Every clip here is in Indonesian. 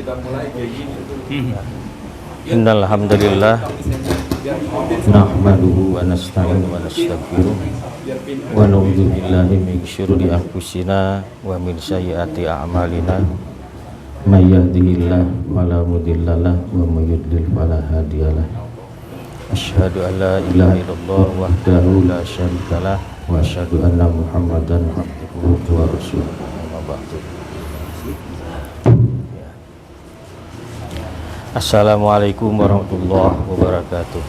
kita mulai kayak gini. Innal hamdalillah nahmaduhu wa nasta'inu wa nastaghfiruh wa na'udzu billahi min syururi anfusina wa min sayyiati a'malina may yahdihillahu fala mudhillalah wa may yudlil fala hadiyalah. Asyhadu an la ilaha illallah wahdahu la syarikalah wa asyhadu anna Muhammadan abduhu wa rasuluh. Amma ba'du. Assalamualaikum warahmatullahi wabarakatuh.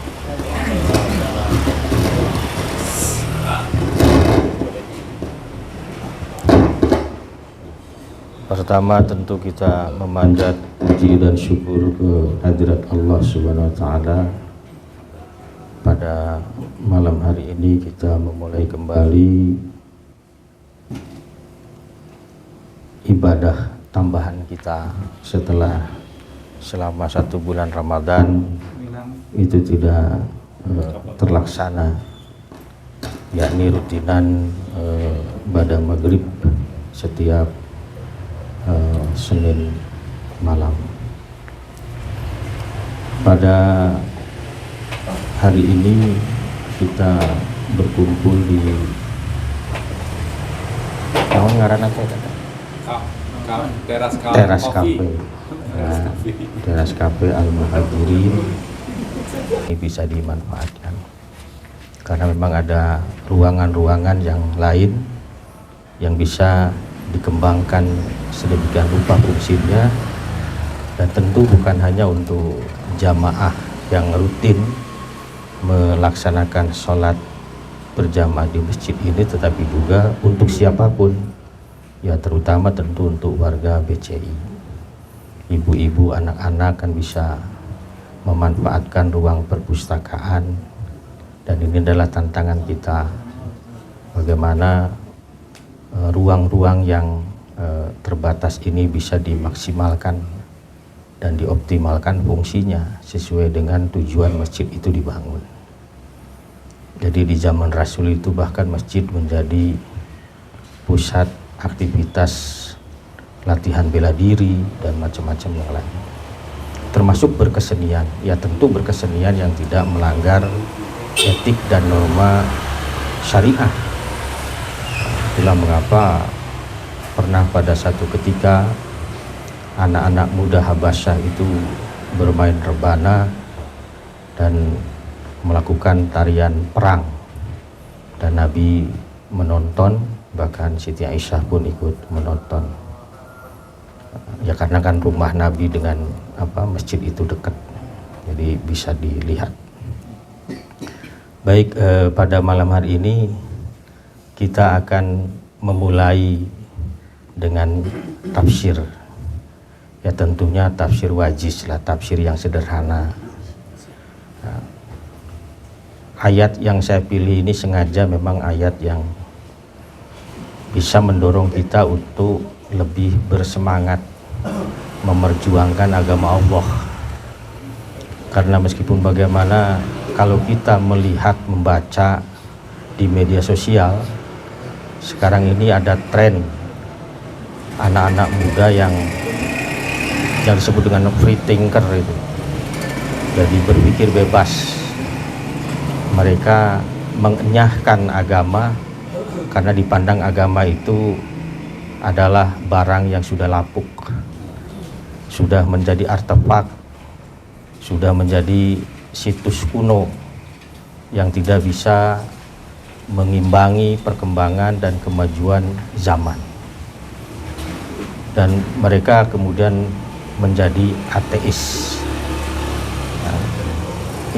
Pertama tentu kita memanjat puji dan syukur ke hadirat Allah Subhanahu wa taala. Pada malam hari ini kita memulai kembali ibadah tambahan kita setelah selama 1 bulan Ramadan itu tidak terlaksana, yakni rutinan pada maghrib setiap Senin malam. Pada hari ini kita berkumpul di teras kafe. Teras kafe Al-Muhajirin ini bisa dimanfaatkan karena memang ada ruangan-ruangan yang lain yang bisa dikembangkan sedemikian rupa fungsinya, dan tentu bukan hanya untuk jamaah yang rutin melaksanakan sholat berjamaah di masjid ini, tetapi juga untuk siapapun, ya terutama tentu untuk warga BCI. Ibu-ibu, anak-anak kan bisa memanfaatkan ruang perpustakaan, dan ini adalah tantangan kita bagaimana ruang-ruang yang terbatas ini bisa dimaksimalkan dan dioptimalkan fungsinya sesuai dengan tujuan masjid itu dibangun. Jadi di zaman Rasul itu bahkan masjid menjadi pusat aktivitas latihan bela diri dan macam-macam yang lain, termasuk berkesenian. Ya tentu berkesenian yang tidak melanggar etik dan norma syariah. Itulah mengapa pernah pada satu ketika anak-anak muda Habasyah itu bermain rebana dan melakukan tarian perang, dan Nabi menonton, bahkan Siti Aisyah pun ikut menonton. Ya karena kan rumah Nabi dengan masjid itu dekat, jadi bisa dilihat. Baik, pada malam hari ini kita akan memulai dengan tafsir. Ya tentunya tafsir wajiz lah, tafsir yang sederhana. Nah, ayat yang saya pilih ini sengaja memang ayat yang bisa mendorong kita untuk lebih bersemangat memperjuangkan agama Allah. Karena meskipun bagaimana, kalau kita melihat, membaca di media sosial sekarang ini ada tren anak-anak muda yang disebut dengan free thinker itu, jadi berpikir bebas. Mereka mengenyahkan agama karena dipandang agama itu adalah barang yang sudah lapuk, sudah menjadi artefak, sudah menjadi situs kuno yang tidak bisa mengimbangi perkembangan dan kemajuan zaman. Dan mereka kemudian menjadi ateis. Nah,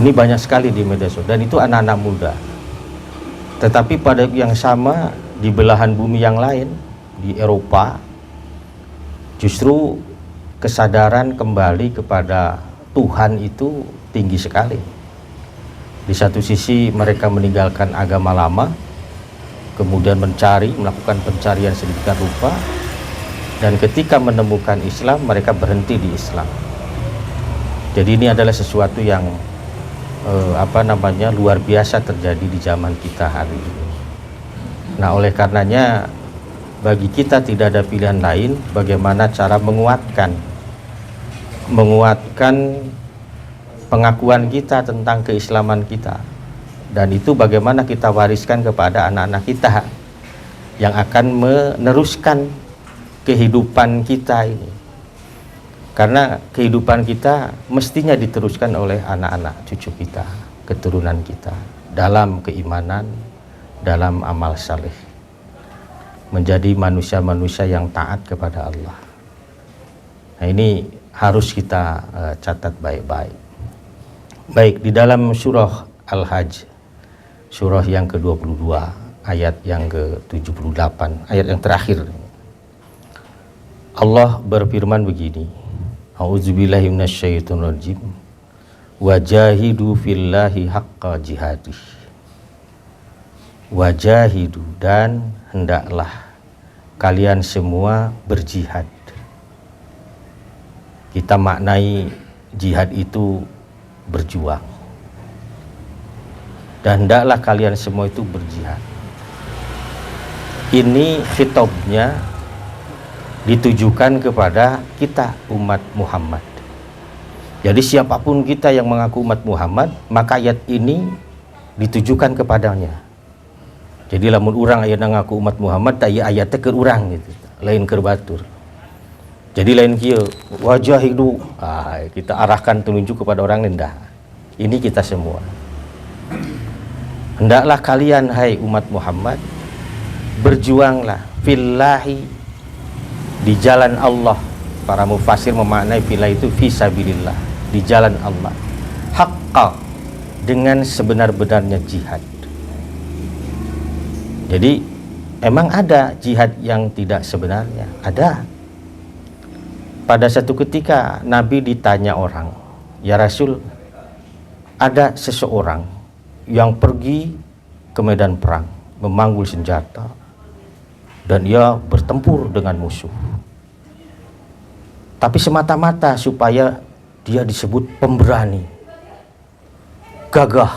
ini banyak sekali di media sosial, dan itu anak-anak muda. Tetapi pada yang sama di belahan bumi yang lain, di Eropa, justru kesadaran kembali kepada Tuhan itu tinggi sekali. Di satu sisi mereka meninggalkan agama lama, kemudian melakukan pencarian sedemikian rupa, dan ketika menemukan Islam mereka berhenti di Islam. Jadi ini adalah sesuatu yang luar biasa terjadi di zaman kita hari ini. Nah, oleh karenanya bagi kita tidak ada pilihan lain bagaimana cara menguatkan menguatkan pengakuan kita tentang keislaman kita, dan itu bagaimana kita wariskan kepada anak-anak kita yang akan meneruskan kehidupan kita ini, karena kehidupan kita mestinya diteruskan oleh anak-anak cucu kita, keturunan kita, dalam keimanan, dalam amal saleh, menjadi manusia-manusia yang taat kepada Allah. Nah, ini harus kita catat baik-baik. Baik, di dalam surah Al-Hajj, surah yang ke-22, ayat yang ke-78, ayat yang terakhir, Allah berfirman begini, A'udzubillahi minasyaitonirrajim, wajahidu fillahi haqqa jihadih. Wajahidu, dan hendaklah kalian semua berjihad. Kita maknai jihad itu berjuang, dan hendaklah kalian semua itu berjihad. Ini khitabnya ditujukan kepada kita umat Muhammad. Jadi siapapun kita yang mengaku umat Muhammad, maka ayat ini ditujukan kepadanya. Jadi lamun urang aya ngaku umat Muhammad, tak ayatnya ke urang gitu, lain ke batur. Jadi lain kieu wajahidu, kita arahkan tunjuk kepada orang rendah. Ini kita semua. Hendaklah kalian hai umat Muhammad berjuanglah fillahi, di jalan Allah. Para mufasir memaknai fillah itu fisabilillah, di jalan Allah. Haqqa, dengan sebenar-benarnya jihad. Jadi emang ada jihad yang tidak sebenarnya, ada. Pada satu ketika Nabi ditanya orang, ya Rasul, ada seseorang yang pergi ke medan perang, memanggul senjata, dan ia bertempur dengan musuh, tapi semata-mata supaya dia disebut pemberani, gagah,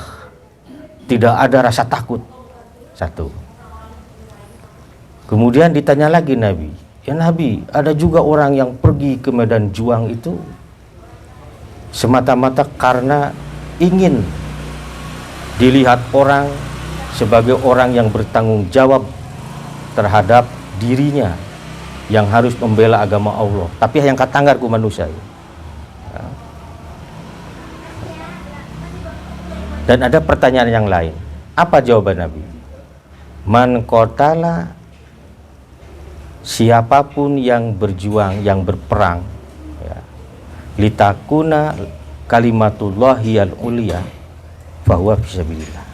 tidak ada rasa takut. Satu. Kemudian ditanya lagi Nabi, ya Nabi, ada juga orang yang pergi ke medan juang itu semata-mata karena ingin dilihat orang sebagai orang yang bertanggung jawab terhadap dirinya, yang harus membela agama Allah, tapi yang katanggar ku manusia. Dan ada pertanyaan yang lain. Apa jawaban Nabi? Man qatala, siapapun yang berjuang, yang berperang, ya, litakuna kalimatullahi al-ulia, fahuwa fisabilillah.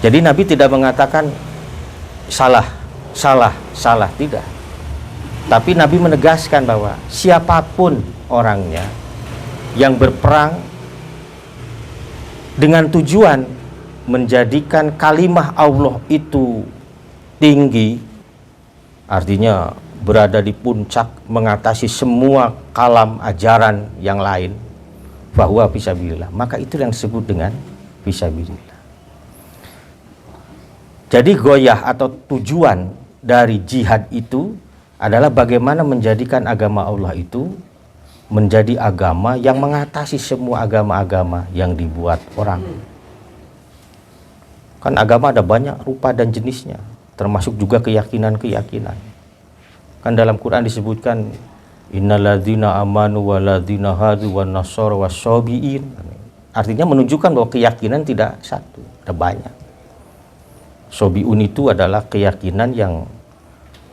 Jadi Nabi tidak mengatakan salah, tidak. Tapi Nabi menegaskan bahwa siapapun orangnya yang berperang dengan tujuan menjadikan kalimah Allah itu tinggi, artinya berada di puncak, mengatasi semua kalam ajaran yang lain, fahuwa fisabilillah, maka itu yang disebut dengan fisabilillah. Jadi goyah atau tujuan dari jihad itu adalah bagaimana menjadikan agama Allah itu menjadi agama yang mengatasi semua agama-agama yang dibuat orang. Kan agama ada banyak rupa dan jenisnya, termasuk juga keyakinan-keyakinan. Kan dalam Quran disebutkan innalladzina amanu walladzina hadu wan nasara wassabiin. Artinya menunjukkan bahwa keyakinan tidak satu, ada banyak. Sobiun itu adalah keyakinan yang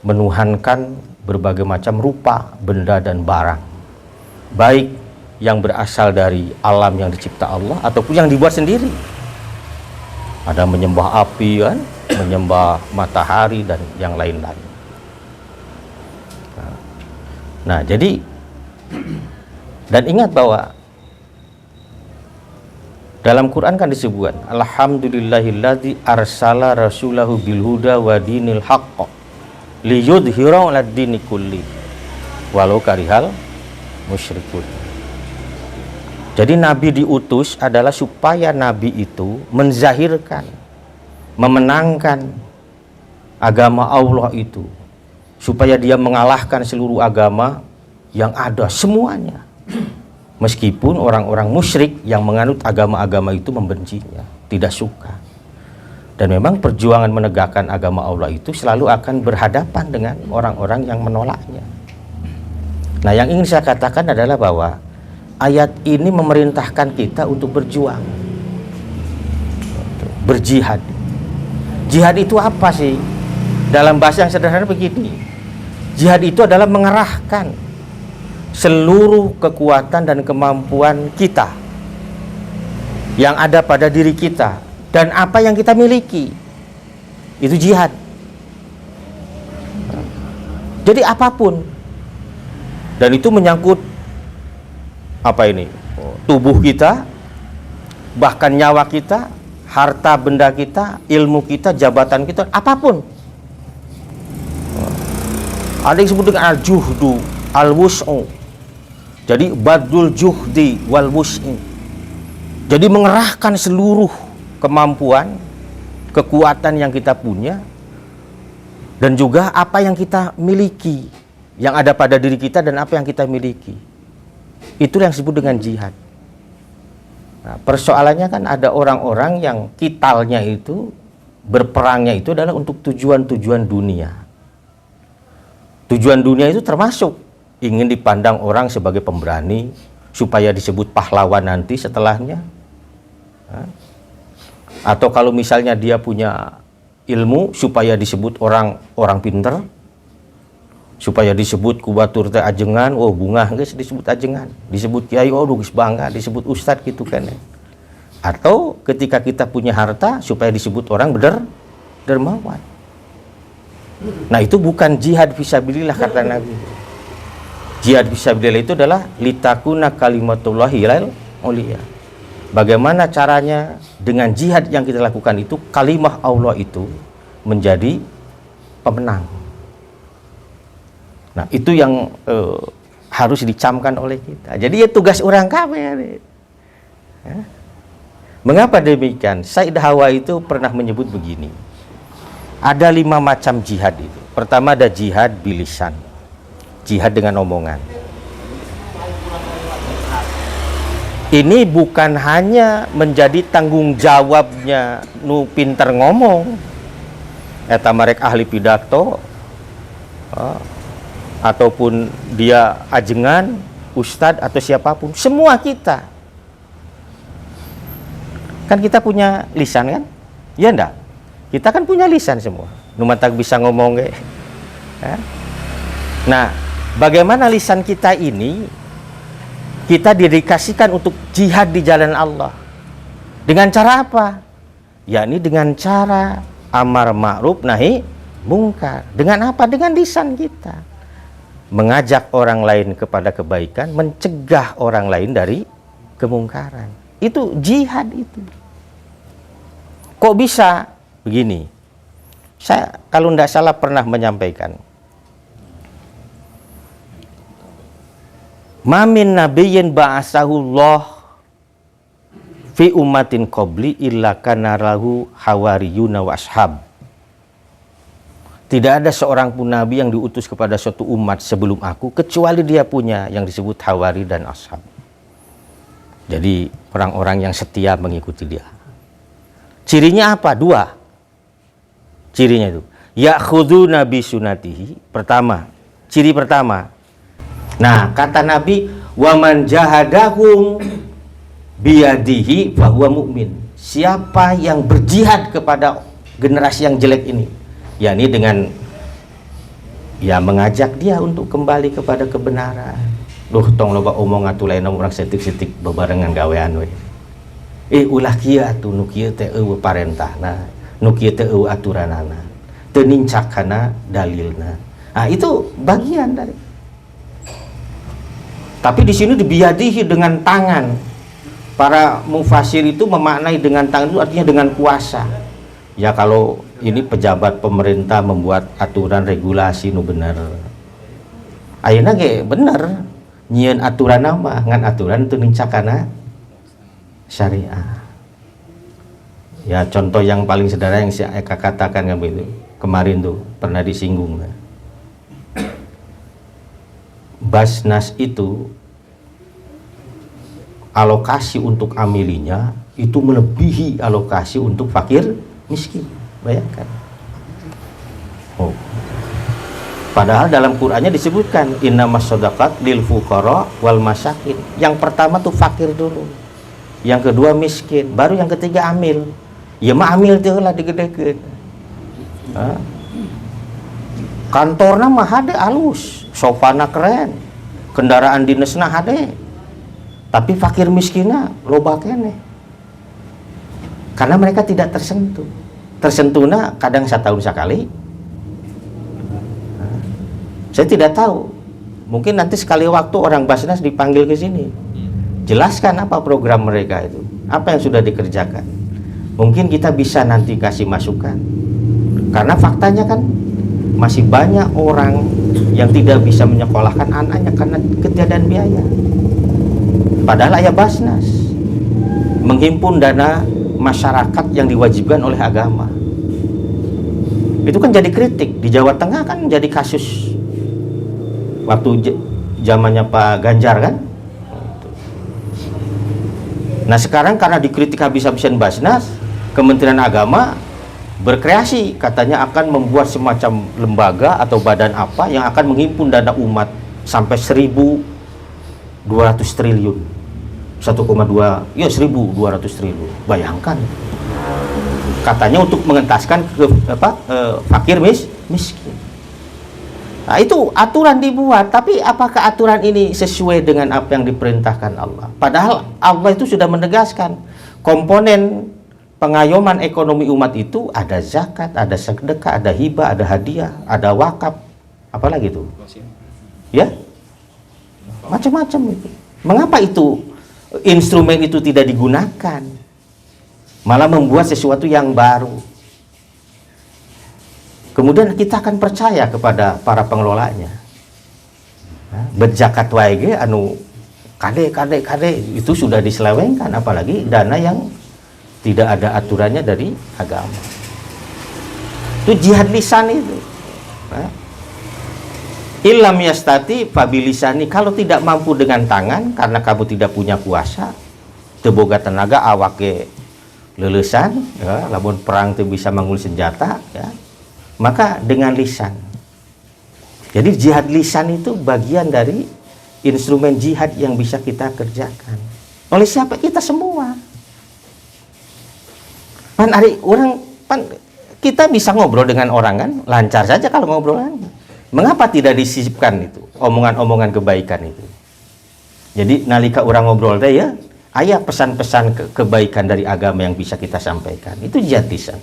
menuhankan berbagai macam rupa, benda dan barang, baik yang berasal dari alam yang dicipta Allah ataupun yang dibuat sendiri. Ada menyembah api kan, menyembah matahari dan yang lain-lain. Nah, jadi dan ingat bahwa dalam Quran kan disebutkan alhamdulillahilladzi arsala rasulahu bil huda wa dinil haqq liyudhhirahu 'alad dini kulli walau karihal musyrikun. Jadi Nabi diutus adalah supaya Nabi itu menzahirkan, memenangkan agama Allah itu, supaya dia mengalahkan seluruh agama yang ada semuanya. Meskipun orang-orang musyrik yang menganut agama-agama itu membencinya, tidak suka. Dan memang perjuangan menegakkan agama Allah itu selalu akan berhadapan dengan orang-orang yang menolaknya. Nah, yang ingin saya katakan adalah bahwa ayat ini memerintahkan kita untuk berjuang, berjihad. Jihad itu apa sih? Dalam bahasa yang sederhana begini, jihad itu adalah mengerahkan seluruh kekuatan dan kemampuan kita yang ada pada diri kita dan apa yang kita miliki, itu jihad. Jadi apapun, dan itu menyangkut apa ini, tubuh kita, bahkan nyawa kita, harta benda kita, ilmu kita, jabatan kita, apapun. Ada yang disebut dengan al-juhdu, al-wus'u. Jadi badul juhdi wal wus'i. Jadi mengerahkan seluruh kemampuan, kekuatan yang kita punya, dan juga apa yang kita miliki, yang ada pada diri kita dan apa yang kita miliki. Itulah yang disebut dengan jihad. Nah, persoalannya kan ada orang-orang yang kitalnya itu, berperangnya itu adalah untuk tujuan-tujuan dunia. Tujuan dunia itu termasuk ingin dipandang orang sebagai pemberani, supaya disebut pahlawan nanti setelahnya. Atau kalau misalnya dia punya ilmu, supaya disebut orang pinter, supaya disebut kubatur teh ajengan, oh bunga guys disebut ajengan, disebut kiai, oh geus bangga, disebut ustad gitu kan. Atau ketika kita punya harta, supaya disebut orang dermawan. Nah, itu bukan jihad fisabilillah kata Nabi. Jihad fisabilillah itu adalah litakuna kalimatullahi ilal uliya. Bagaimana caranya dengan jihad yang kita lakukan itu, kalimah Allah itu menjadi pemenang. Nah, itu yang harus dicamkan oleh kita. Jadi ya tugas orang kafir. Mengapa demikian? Said Hawa itu pernah menyebut begini. Ada 5 macam jihad itu. Pertama ada jihad bilisan, jihad dengan omongan. Ini bukan hanya menjadi tanggung jawabnya nu pinter ngomong, eta marek ahli pidato, ataupun dia ajengan, ustadz atau siapapun, semua kita. Kan kita punya lisan kan? Ya enggak? Kita kan punya lisan semua. Numatak bisa ngomong kayak. Nah, bagaimana lisan kita ini kita dedikasikan untuk jihad di jalan Allah? Dengan cara apa? Yakni dengan cara amar ma'ruf nahi mungkar. Dengan apa? Dengan lisan kita. Mengajak orang lain kepada kebaikan, mencegah orang lain dari kemungkaran. Itu jihad itu. Kok bisa? Begini, saya kalau tidak salah pernah menyampaikan, mamin nabiyyin ba'asahullah fi ummatin qabli illa kana lahu hawariyuna wa ashab. Tidak ada seorang pun nabi yang diutus kepada suatu umat sebelum aku kecuali dia punya yang disebut hawari dan ashab. Jadi orang-orang yang setia mengikuti dia. Cirinya apa? 2 cirinya itu. Ya'khuduna bi sunatihi. Pertama, ciri pertama. Nah, kata Nabi, wa man jahadahum biyadihi fahuwa mu'min. Siapa yang berjihad kepada generasi yang jelek ini, yakni dengan ya mengajak dia untuk kembali kepada kebenaran. Duh, tong loba omong atuh lain orang setik-setik bebarengan gawean we. Ulah kieu atuh nu kieu teh eueuh parentahna. Nu kieu teh eueuh aturanana, teu nincakana dalilna. Nah, itu bagian dari. Tapi di sini dibiadihi dengan tangan. Para mufasir itu memaknai dengan tangan itu artinya dengan kuasa. Ya kalau ini pejabat pemerintah membuat aturan regulasi nu bener. Ayeuna ge bener. Nyieun aturan mah ngan aturan teu nincakana syariah. Ya contoh yang paling sederhana yang saya katakan kan begitu. Kemarin tuh pernah disinggung. Basnas itu alokasi untuk amilinya itu melebihi alokasi untuk fakir miskin. Bayangkan. Oh. Padahal dalam Qur'annya disebutkan innamas shadaqat lil fuqara wal masakin. Yang pertama tuh fakir dulu. Yang kedua miskin, baru yang ketiga amil. Ya mah amil tuh lah digedekeun. Kantorna mah hade alus, sofana keren. Kendaraan dinesna hade. Tapi fakir miskinnya loba keneh. Karena mereka tidak tersentuh. Tersentuhnya kadang setahun sekali. Saya tidak tahu. Mungkin nanti sekali waktu orang Basnas dipanggil ke sini. Jelaskan apa program mereka itu. Apa yang sudah dikerjakan. Mungkin kita bisa nanti kasih masukan. Karena faktanya kan masih banyak orang yang tidak bisa menyekolahkan anaknya karena ketiadaan biaya. Padahal ayah Basnas menghimpun dana masyarakat yang diwajibkan oleh agama. Itu kan jadi kritik. Di Jawa Tengah kan jadi kasus waktu zamannya Pak Ganjar kan. Nah sekarang karena dikritik habis-habisan Basnas, Kementerian Agama berkreasi, katanya akan membuat semacam lembaga atau badan apa yang akan menghimpun dana umat sampai 1.200 triliun. 1,2 ya 1.200 triliun. Bayangkan. Katanya untuk mengentaskan fakir miskin. Nah, itu aturan dibuat, tapi apakah aturan ini sesuai dengan apa yang diperintahkan Allah? Padahal Allah itu sudah menegaskan komponen pengayoman ekonomi umat itu ada zakat, ada sedekah, ada hibah, ada hadiah, ada wakaf, apalagi itu? Ya, macam-macam itu. Mengapa itu instrumen itu tidak digunakan? Malah membuat sesuatu yang baru. Kemudian kita akan percaya kepada para pengelolanya. Berzakat wae anu kade itu sudah diselewengkan, apalagi dana yang tidak ada aturannya dari agama. Itu jihad lisan itu. Illam yastati fabilisani, kalau tidak mampu dengan tangan karena kamu tidak punya kuasa, teu boga tenaga awake leulesan, ya, lamun perang teu bisa manggul senjata, ya. Maka dengan lisan. Jadi jihad lisan itu bagian dari instrumen jihad yang bisa kita kerjakan. Oleh siapa? Kita semua. Kita bisa ngobrol dengan orang kan, lancar saja kalau ngobrol kan. Mengapa tidak disisipkan itu omongan-omongan kebaikan itu? Jadi nalika orang ngobrol teh ya, aya pesan-pesan kebaikan dari agama yang bisa kita sampaikan. Itu jihad lisan.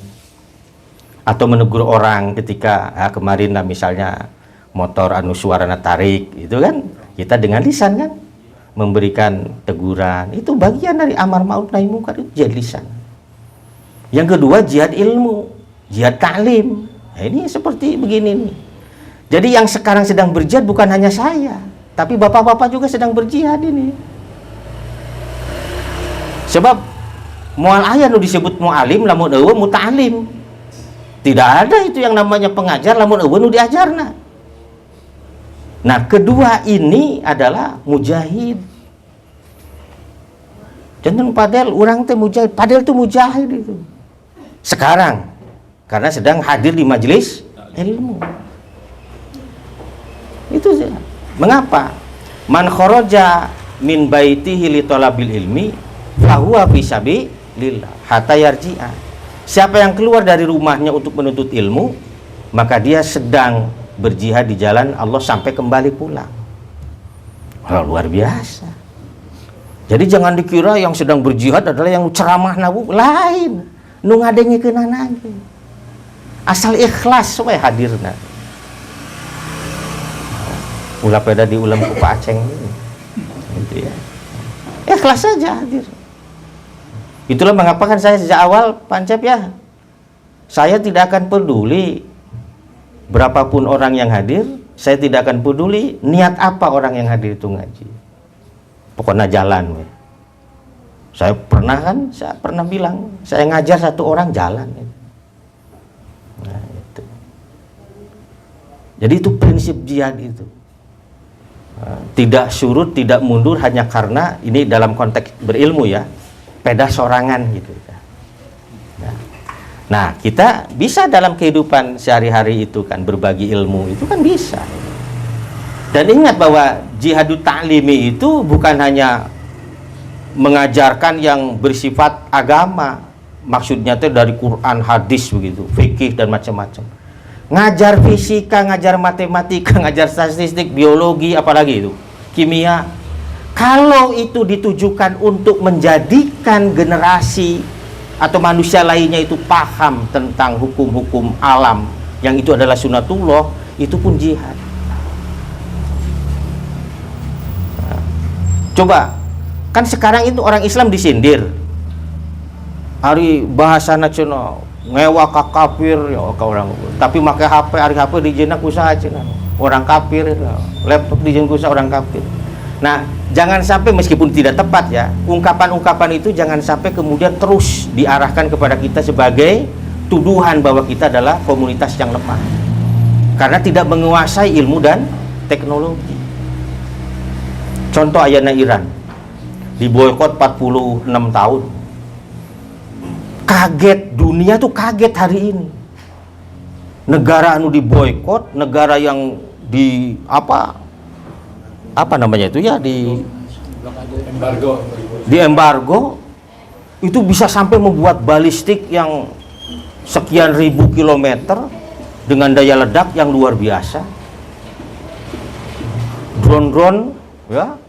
Atau menegur orang ketika kemarin lah misalnya motor anu suarana tarik itu kan, kita dengan lisan kan memberikan teguran. Itu bagian dari amar ma'ruf nahi munkar, itu jihad lisan. Yang kedua jihad ilmu, jihad ta'lim. Nah, ini seperti begini nih. Jadi yang sekarang sedang berjihad bukan hanya saya, tapi bapak-bapak juga sedang berjihad ini. Sebab moal aya nu disebut mu'alim lamun eueuh muta'alim. Tidak ada itu yang namanya pengajar lamun eueuh nu diajarna. Nah, kedua ini adalah mujahid. Jangan padel orang teh mujahid, padel itu mujahid itu. Sekarang karena sedang hadir di majelis ilmu. Itu saja. Mengapa? Man kharaja min baitihi li talabil ilmi fahuwa fi sabilillah hatta yarji'a. Siapa yang keluar dari rumahnya untuk menuntut ilmu, maka dia sedang berjihad di jalan Allah sampai kembali pulang. Oh, luar biasa. Jadi jangan dikira yang sedang berjihad adalah yang ceramah nabu, lain. Nu ngadengikeun lagi. Asal ikhlas we hadirna. Ulah pada diulam ku Pak Aceng ini. Gitu ya. Ikhlas saja hadir. Itulah mengapa kan saya sejak awal Pancep ya, saya tidak akan peduli berapapun orang yang hadir, saya tidak akan peduli niat apa orang yang hadir itu ngaji. Pokoknya jalan. Saya pernah bilang, saya ngajar satu orang jalan. Nah, itu. Jadi itu prinsip jihad itu. tidak surut, tidak mundur hanya karena ini dalam konteks berilmu ya, peda sorangan gitu. Nah, kita bisa dalam kehidupan sehari-hari itu kan berbagi ilmu itu kan bisa. Dan ingat bahwa jihadut ta'limi itu bukan hanya mengajarkan yang bersifat agama, maksudnya itu dari Quran, hadis begitu, fikih dan macam-macam. Ngajar fisika, ngajar matematika, ngajar statistik, biologi, apalagi itu, kimia. Kalau itu ditujukan untuk menjadikan generasi atau manusia lainnya itu paham tentang hukum-hukum alam, yang itu adalah sunatullah, itu pun jihad. Nah, coba, kan sekarang itu orang Islam disindir. Hari bahasa nasional, ngewa ka kafir ya orang, tapi pakai HP, hari HP di jenak usaha cina orang kafir, laptop di jenak usaha orang kafir. Nah, jangan sampai meskipun tidak tepat ya, ungkapan-ungkapan itu jangan sampai kemudian terus diarahkan kepada kita sebagai tuduhan bahwa kita adalah komunitas yang lemah karena tidak menguasai ilmu dan teknologi. Contoh ayana Iran diboykot 46 tahun. Kaget, dunia tuh kaget hari ini. Negara anu diboykot, negara yang di apa namanya itu ya, di embargo itu bisa sampai membuat balistik yang sekian ribu kilometer dengan daya ledak yang luar biasa. Drone-drone ya,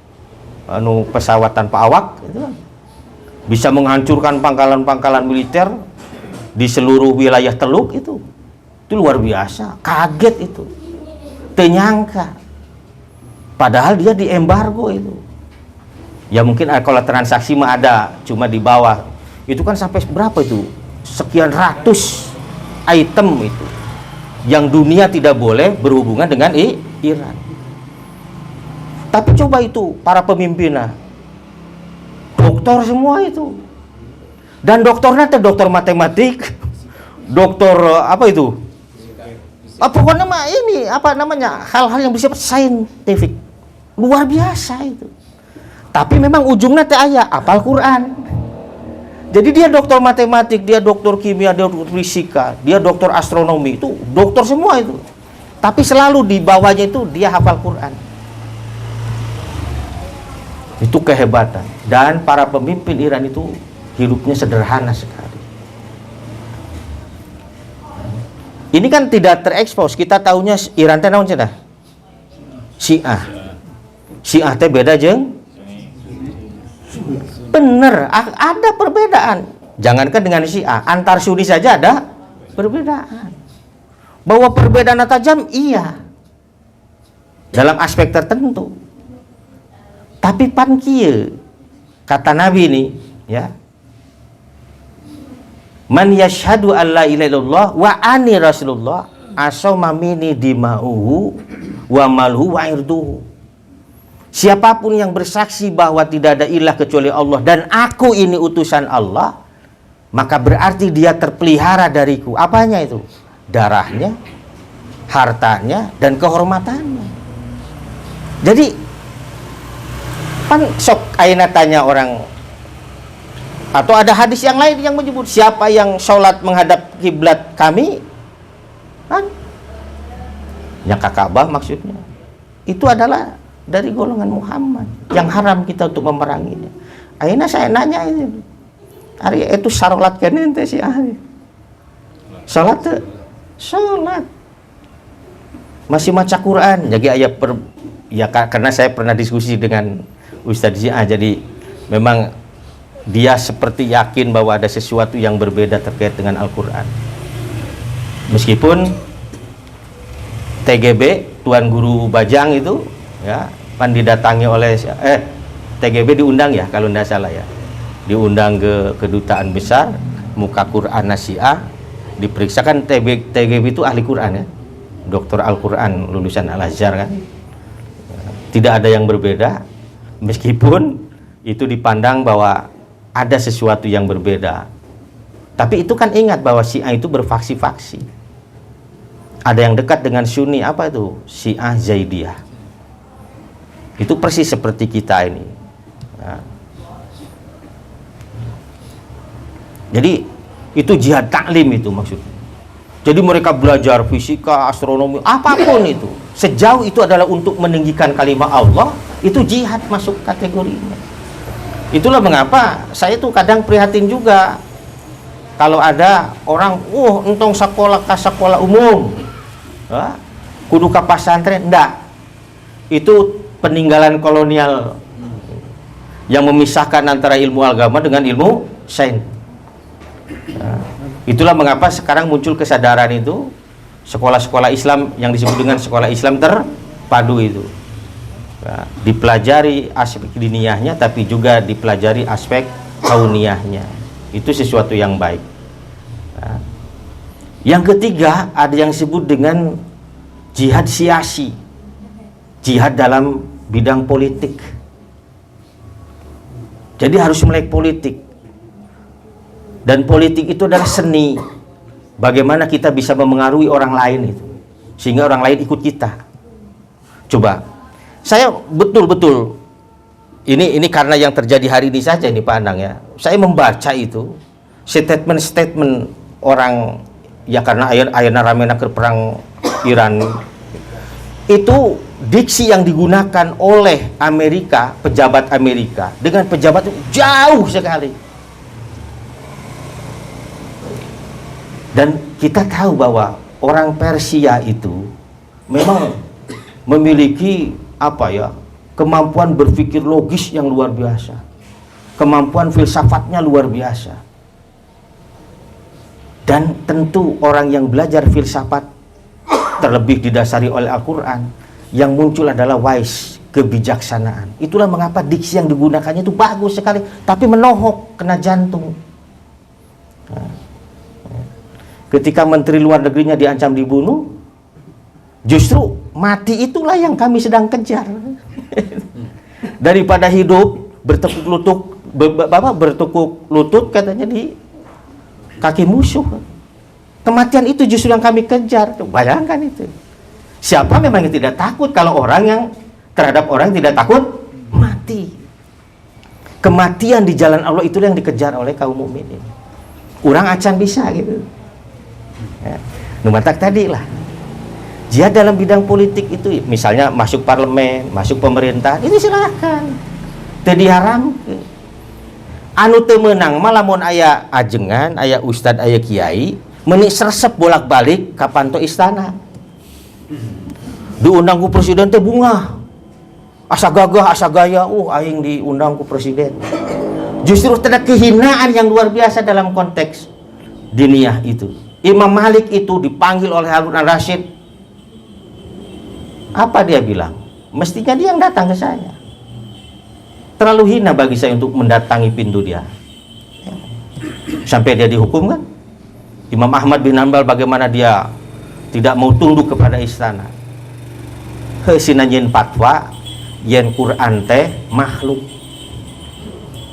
anu pesawat tanpa awak itu bisa menghancurkan pangkalan-pangkalan militer di seluruh wilayah Teluk itu luar biasa. Kaget itu, ternyangka, padahal dia di embargo itu ya. Mungkin kalau transaksi mah ada, cuma di bawah itu kan sampai berapa itu, sekian ratus item itu yang dunia tidak boleh berhubungan dengan Iran. Tapi coba itu para pemimpinnya doktor semua itu, dan dokternya teh dokter matematik, dokter apa itu, pokoknya mah ini apa namanya, hal-hal yang bersifat saintifik, luar biasa itu. Tapi memang ujungnya teh aya apal Quran. Jadi dia dokter matematik, dia dokter kimia, dia dokter fisika, dia dokter astronomi, itu dokter semua itu. Tapi selalu di bawahnya itu dia hafal Quran. Itu kehebatan. Dan para pemimpin Iran itu hidupnya sederhana sekali. Ini kan tidak terekspos. Kita tahunya Iran teh naon cenah? Syiah. Syiah teh beda jeung bener, ada perbedaan. Jangankan dengan Syiah, antar Sunni saja ada perbedaan. Bahwa perbedaan tajam iya, dalam aspek tertentu. Tapi pan kieu, kata Nabi ini ya, man yashhadu an la ilaha illallah wa ani rasulullah asoma mini dima'uhu wa malhu wa irduhu. Siapapun yang bersaksi bahwa tidak ada ilah kecuali Allah dan aku ini utusan Allah, maka berarti dia terpelihara dariku. Apanya itu? Darahnya, hartanya, dan kehormatannya. Jadi kan sok ayeuna tanya orang, atau ada hadis yang lain yang menyebut siapa yang sholat menghadap kiblat kami, kan yang ke Ka'bah maksudnya, itu adalah dari golongan Muhammad yang haram kita untuk memeranginya. Ayeuna saya nanya ini, hari itu salat kene teh si ahli salat teh, salat masih maca Quran. Jadi aya ya karena saya pernah diskusi dengan Ustadz Zia, jadi memang dia seperti yakin bahwa ada sesuatu yang berbeda terkait dengan Al-Quran. Meskipun TGB, Tuan Guru Bajang itu ya, kan didatangi oleh TGB diundang ya, kalau tidak salah ya, diundang ke kedutaan besar, muka Quran Syiah, diperiksakan. TGB itu ahli Quran ya, dokter Al-Quran, lulusan Al-Azhar kan. Tidak ada yang berbeda, meskipun itu dipandang bahwa ada sesuatu yang berbeda. Tapi itu kan ingat bahwa Syiah itu berfaksi-faksi. Ada yang dekat dengan Sunni, apa itu? Syiah Zaidiyah. Itu persis seperti kita ini. Nah. Jadi itu jihad taklim itu maksudnya. Jadi mereka belajar fisika, astronomi, apapun itu. Sejauh itu adalah untuk meninggikan kalimat Allah, itu jihad masuk kategorinya. Itulah mengapa saya tuh kadang prihatin juga kalau ada orang, entong sekolah ke sekolah umum, kudu ke pesantren, enggak. Itu peninggalan kolonial yang memisahkan antara ilmu agama dengan ilmu sains. Itulah mengapa sekarang muncul kesadaran itu, sekolah-sekolah Islam yang disebut dengan sekolah Islam terpadu itu. Dipelajari aspek diniyahnya, tapi juga dipelajari aspek kauniyahnya. Itu sesuatu yang baik. Yang ketiga, ada yang disebut dengan jihad siasi, jihad dalam bidang politik. Jadi harus melek politik. Dan politik itu adalah seni. Bagaimana kita bisa memengaruhi orang lain itu, sehingga orang lain ikut kita. Coba, saya betul-betul ini karena yang terjadi hari ini saja ini Pak Anang ya. Saya membaca itu statement orang ya, karena ayana ramena ke perang Iran. Itu diksi yang digunakan oleh Amerika, pejabat Amerika dengan pejabat itu jauh sekali. Dan kita tahu bahwa orang Persia itu memang memiliki kemampuan berpikir logis yang luar biasa, kemampuan filsafatnya luar biasa. Dan tentu orang yang belajar filsafat terlebih didasari oleh Al-Quran, yang muncul adalah wise, kebijaksanaan. Itulah mengapa diksi yang digunakannya itu bagus sekali, tapi menohok, kena jantung. Ketika menteri luar negerinya diancam dibunuh, justru mati itulah yang kami sedang kejar. Daripada hidup bertekuk lutut katanya di kaki musuh. Kematian itu justru yang kami kejar. Bayangkan itu. Siapa memang yang tidak takut kalau orang yang terhadap orang yang tidak takut mati. Kematian di jalan Allah itulah yang dikejar oleh kaum mukminin. Kurang acan bisa gitu. Ya, numatak tadi lah. Jihad dalam bidang politik itu, misalnya masuk parlemen, masuk pemerintahan, ini silakan. Tadi haram. Anu teu meunang mah lamun aya ajengan, aya ustad, aya kiai, meuni seresep bolak-balik ka panto istana. Diundang ku presiden teh bunga. Asa gagah, asa gaya, aing diundang ku presiden. Justru terdapat kehinaan yang luar biasa dalam konteks diniyah itu. Imam Malik itu dipanggil oleh Harun al-Rasyid. Apa dia bilang? Mestinya dia yang datang ke saya. Terlalu hina bagi saya untuk mendatangi pintu dia. Sampai dia dihukum kan? Imam Ahmad bin Hanbal bagaimana dia tidak mau tunduk kepada istana. Heusinanjeun fatwa yen Quran teh makhluk.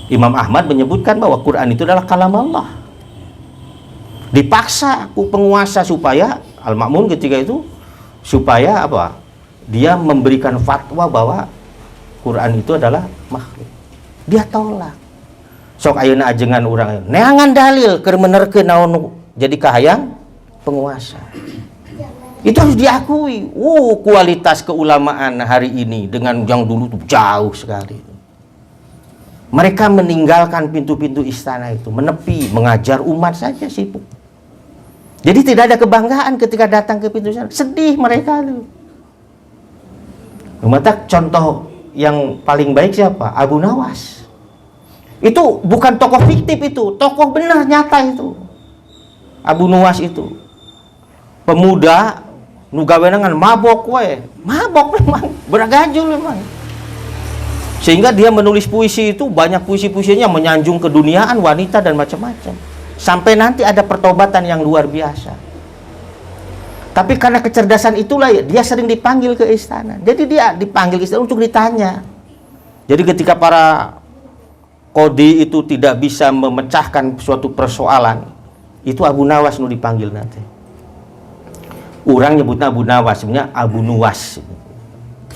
Imam Ahmad menyebutkan bahwa Quran itu adalah kalam Allah. Dipaksa ku penguasa supaya Al-Ma'mun ketika itu supaya dia memberikan fatwa bahwa Quran itu adalah makhluk. Dia tolak. Sok ayeuna ajengan urang neangan dalil keur menerkeun naon jadi kahayang penguasa. Itu harus diakui. Kualitas keulamaan hari ini dengan yang dulu tuh jauh sekali. Mereka meninggalkan pintu-pintu istana itu, menepi, mengajar umat saja sibuk. Jadi tidak ada kebanggaan ketika datang ke pintu sana. Sedih mereka tuh. Contoh yang paling baik siapa? Abu Nawas. Itu bukan tokoh fiktif itu, tokoh benar nyata itu. Abu Nawas itu pemuda nu gawenangan mabok we. Mabok memang, beragajul memang. Sehingga dia menulis puisi itu banyak puisi-puisinya menyanjung keduniaan, wanita dan macam-macam. Sampai nanti ada pertobatan yang luar biasa. Tapi karena kecerdasan itulah dia sering dipanggil ke istana. Jadi dia dipanggil ke istana untuk ditanya. Jadi ketika para kodi itu tidak bisa memecahkan suatu persoalan, itu Abu Nawas nu dipanggil nanti. Orang nyebutnya Abu Nawas, sebenarnya Abu Nuwas.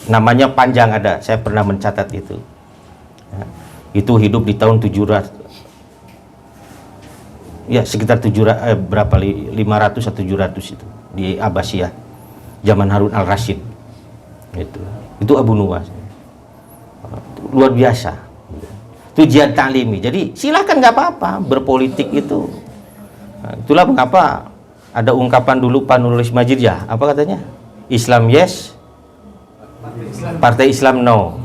namanya panjang ada, saya pernah mencatat itu. Ya, itu hidup di tahun 700, ya sekitar 500 atau 700 itu di Abbasiyah, zaman Harun al-Rasyid. Itu Abu Nuwas, luar biasa. Itu jihad ta'limi. Jadi silakan, nggak apa-apa berpolitik itu. Nah, itulah mengapa ada ungkapan dulu Pak Nurulis Majid, ya apa katanya, Islam yes, Partai Islam no.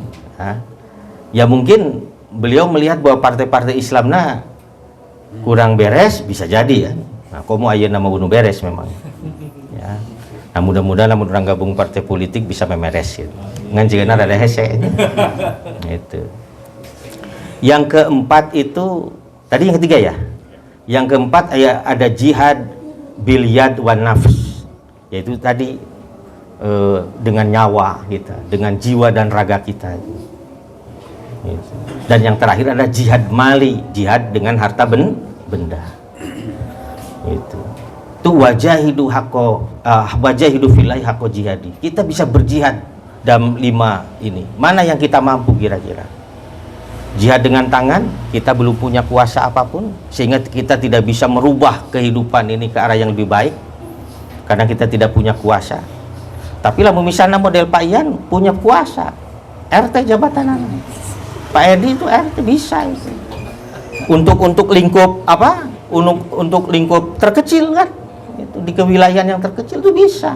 Ya mungkin beliau melihat bahwa partai-partai Islam kurang beres, bisa jadi ya. Nah, komo ayeuna nama unu beres memang. Ya. Nah, mudah-mudahan lamun orang gabung partai politik bisa memeres gitu. Ngan jigana rada hese. Itu. Yang keempat itu tadi yang ketiga ya. Yang keempat ada jihad bil yad wan nafs. Yaitu tadi dengan nyawa kita, dengan jiwa dan raga kita. Dan yang terakhir ada jihad mali, jihad dengan harta benda. Itu wajahidu fillahi haqqo jihadi. Kita bisa berjihad dalam 5 ini. Mana yang kita mampu kira-kira? Jihad dengan tangan, kita belum punya kuasa apapun sehingga kita tidak bisa merubah kehidupan ini ke arah yang lebih baik karena kita tidak punya kuasa. Tapi lah misalnya model Pak Ian punya kuasa, RT jabatan Pak Edi itu RT bisa itu. Untuk lingkup apa? Untuk lingkup terkecil kan? Itu di kewilayahan yang terkecil itu bisa.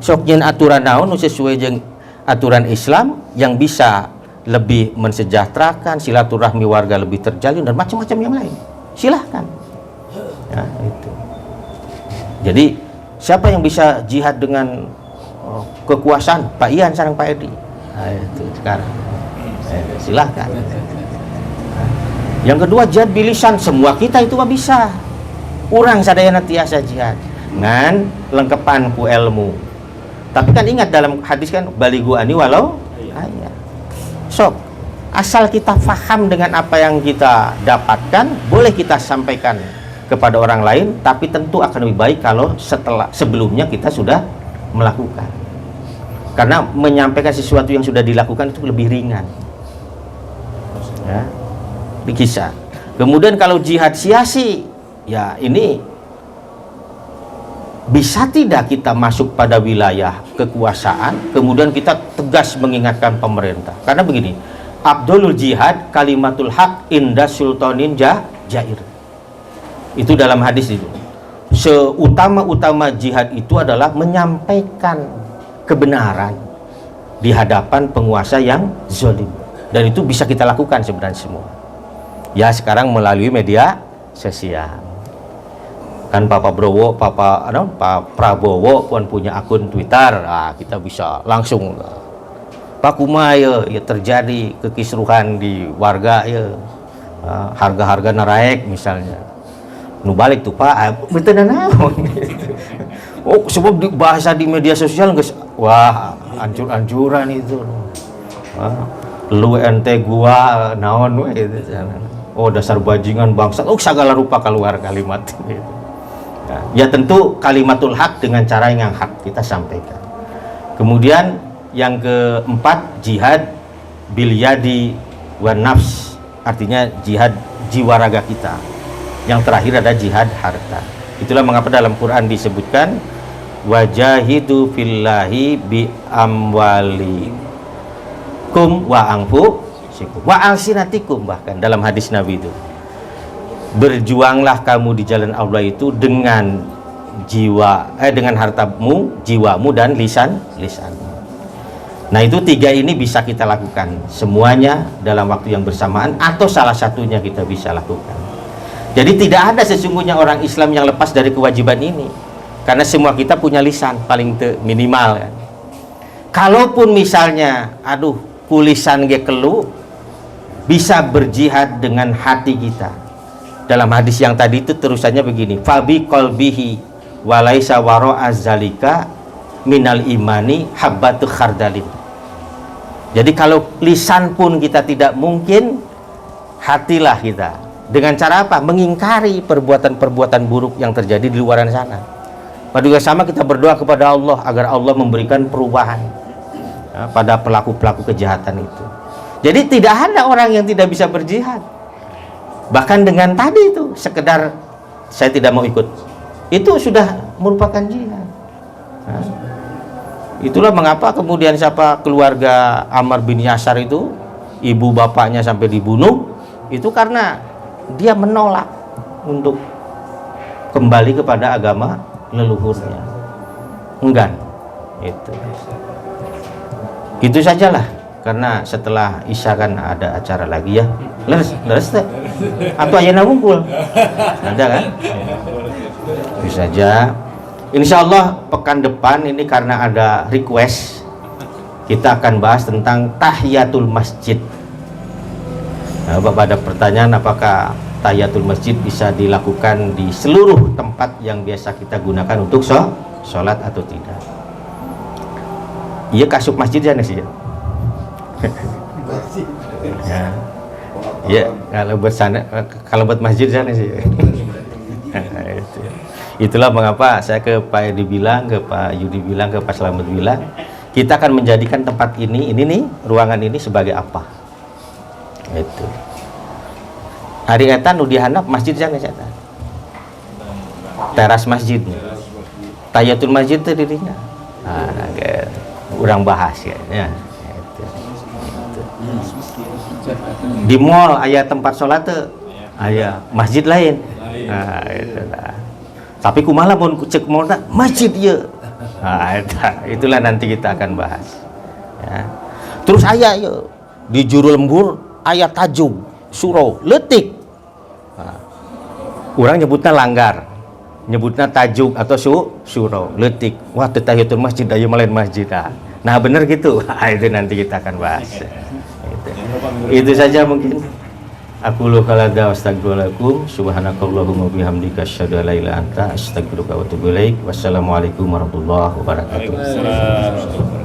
Sok nyen aturan naon sesuai jeung aturan Islam yang bisa lebih mensejahterakan, silaturahmi warga lebih terjalin dan macam-macam yang lain. Silahkan. Ya, itu. Jadi siapa yang bisa jihad dengan kekuasaan? Pak Ian sareng Pak Edi. Nah, itu sekarang. Silahkan. Yang kedua jihad bilisan, semua kita itu bisa. Urang sadayana tiasa jihad ngan lengkepan ku ilmu. Tapi kan ingat dalam hadis kan baligu ani walau ayat. Sok asal kita faham dengan apa yang kita dapatkan, boleh kita sampaikan kepada orang lain, tapi tentu akan lebih baik kalau sebelumnya kita sudah melakukan. Karena menyampaikan sesuatu yang sudah dilakukan itu lebih ringan. Ya, dikisah. Kemudian kalau jihad siasi, ya ini bisa tidak kita masuk pada wilayah kekuasaan, kemudian kita tegas mengingatkan pemerintah. Karena begini, Abdulul jihad kalimatul haq inda sultanin jair. Itu dalam hadis itu. Seutama-utama jihad itu adalah menyampaikan kebenaran di hadapan penguasa yang zalim. Dan itu bisa kita lakukan sebenarnya semua. Ya sekarang melalui media sosial. Kan Pak Prabowo pun punya akun Twitter. Nah, kita bisa langsung Pak Kuma ya terjadi kekisruhan di warga ya. Harga-harga naik misalnya. Nu balik tuh Pak, betul naon. Oh, sebab bahasa di media sosial guys. Wah, ancur-ancuran itu. Lu ente gua naon we gitu. Oh, dasar bajingan bangsa. Oh, segala rupa keluar kalimat gitu. Ya tentu kalimatul haq dengan cara yang hak kita sampaikan. Kemudian yang keempat jihad bil yadi wan nafs, artinya jihad jiwa raga kita. Yang terakhir ada jihad harta. Itulah mengapa dalam Quran disebutkan wajahidu fillahi bi amwalikum wa anfusikum wa alsinatikum, bahkan dalam hadis Nabi itu berjuanglah kamu di jalan Allah itu dengan dengan hartamu, jiwamu dan lisanmu. Nah itu 3 ini bisa kita lakukan semuanya dalam waktu yang bersamaan atau salah satunya kita bisa lakukan. Jadi tidak ada sesungguhnya orang Islam yang lepas dari kewajiban ini, karena semua kita punya lisan paling minimal kan. Kalaupun misalnya kulisan ge kelu, bisa berjihad dengan hati kita. Dalam hadis yang tadi itu terusannya begini, fabi qalbihi walaisa waro azalika minal imani habbatu khardalin. Jadi kalau lisan pun kita tidak mungkin, hatilah kita. Dengan cara apa? Mengingkari perbuatan-perbuatan buruk yang terjadi di luar sana. Pada juga sama kita berdoa kepada Allah agar Allah memberikan perubahan. pada pelaku-pelaku kejahatan itu. Jadi tidak ada orang yang tidak bisa berjihad. Bahkan dengan tadi itu sekedar saya tidak mau ikut, itu sudah merupakan jihad. Itulah mengapa kemudian siapa keluarga Ammar bin Yasar itu, ibu bapaknya sampai dibunuh, itu karena dia menolak untuk kembali kepada agama leluhurnya. Enggan. Itu sajalah, karena setelah Isya kan ada acara lagi ya. Leres teh. Atau ayeuna ngumpul. Ada kan? Itu saja. Insya Allah pekan depan ini karena ada request, kita akan bahas tentang tahiyatul masjid. Nah, Bapak ada pertanyaan apakah tahiyatul masjid bisa dilakukan di seluruh tempat yang biasa kita gunakan untuk sholat atau tidak? Iya, kasuk masjid ya sih. Ya, kalau buat masjid sana sih. Itulah mengapa saya ke Pak Edi bilang, ke Pak Yudi bilang, ke Pak Slamet bilang, kita akan menjadikan tempat ini nih, ruangan ini sebagai apa? Itu. Hari eta nu dihandap masjid sana saya. Teras masjid. Tahiyatul masjid itu dirinya. Urang bahas ya. Itu. Di mall aya tempat sholat tuh, aya masjid lain. Nah, itu lah. Tapi kumaha mun cek mall masjid ya. Nah, itulah nanti kita akan bahas. Ya. Terus aya ya di Juru Lembur aya tajuk surau leutik. Nah, urang nyebutna langgar, nyebutna tajuk atau surau leutik. Wah, teu tahiyatul masjid aya lain masjid. Nah, bener gitu. Itu nanti kita akan bahas. Itu saja mungkin. Aku lu kalada astagfirullahaladzim subhanakallahumma bihamdika asyhadu an la ilaha illa anta astaghfiruka wa atubu ilaik. Wassalamualaikum warahmatullahi wabarakatuh.